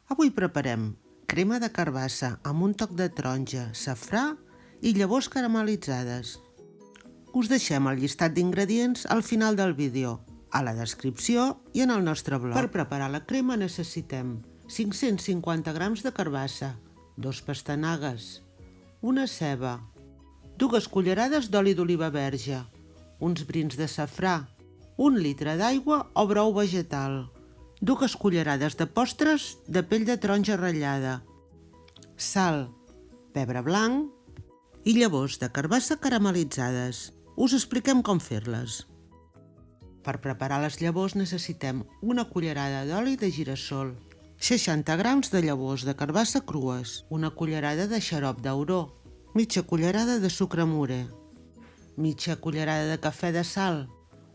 Avui preparem crema de carbassa amb un toc de taronja, safrà i llavors caramelitzades. Us deixem el llistat d'ingredients al final del vídeo, a la descripció i en el nostre blog. Per preparar la crema necessitem 550 grams de carbassa, 2 pastanagues, una ceba, 2 cullerades d'oli d'oliva verge, uns brins de safrà, 1 litre d'aigua o brou vegetal, 2 cullerades de postres de pell de taronja ratllada, sal, pebre blanc i llavors de carbassa caramelitzades. Us expliquem com fer-les. Per preparar les llavors necessitem una cullerada d'oli de gira-sol, 60 grams de llavors de carbassa crues, una cullerada de xarop d'auró, mitja cullerada de sucre morè, mitja cullerada de cafè de sal,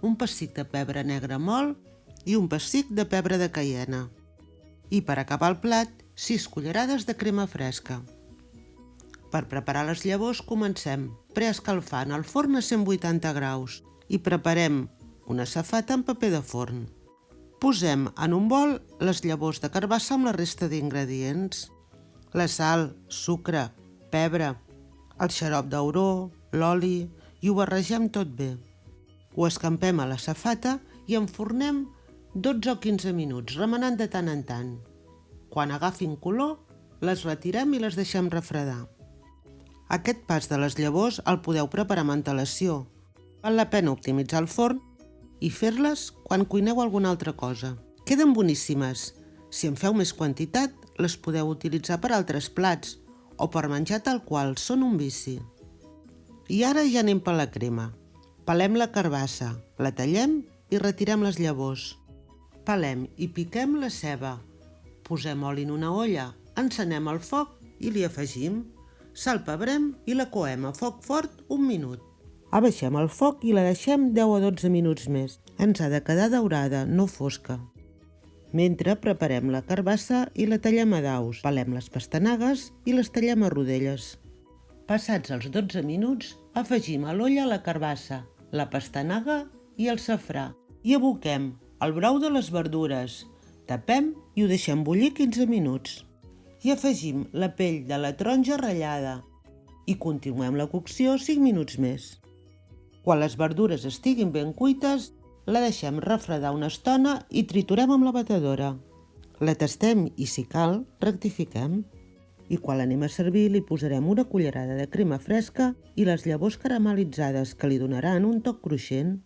un pessic de pebre negre mòlt i un pessic de pebre de caiena. I per acabar el plat, 6 cullerades de crema fresca. Per preparar les llavors comencem preescalfant el forn a 180 graus i preparem una safata en paper de forn. Posem en un bol les llavors de carbassa amb la resta d'ingredients, la sal, sucre, pebre, el xarop d'auró, l'oli i ho barregem tot bé. Ho escampem a la safata i enfornem 12 o 15 minuts, remenant de tant en tant. Quan agafin color, les retirem i les deixem refredar. Aquest pas de les llavors el podeu preparar amb antelació. Val la pena optimitzar el forn i fer-les quan cuineu alguna altra cosa. Queden boníssimes. Si en feu més quantitat, les podeu utilitzar per altres plats o per menjar tal qual, són un vici. I ara ja anem per la crema. Pelem la carbassa, la tallem i retirem les llavors. Pelem i piquem la ceba. Posem oli en una olla, encenem el foc i li afegim. Salpebrem i la coem a foc fort 1 minut. Abaixem el foc i la deixem 10 o 12 minuts més. Ens ha de quedar daurada, no fosca. Mentre preparem la carbassa i la tallem a daus. Pelem les pastanagues i les tallem a rodelles. Passats els 12 minuts, afegim a l'olla la carbassa, la pastanaga i el safrà. I aboquem el brou de les verdures. Tapem i ho deixem bullir 15 minuts. I afegim la pell de la taronja ratllada i continuem la cocció 5 minuts més. Quan les verdures estiguin ben cuites, la deixem refredar una estona i triturem amb la batedora. La tastem i, si cal, rectifiquem. I quan l'anem a servir li posarem una cullerada de crema fresca i les llavors caramelitzades que li donaran un toc cruixent.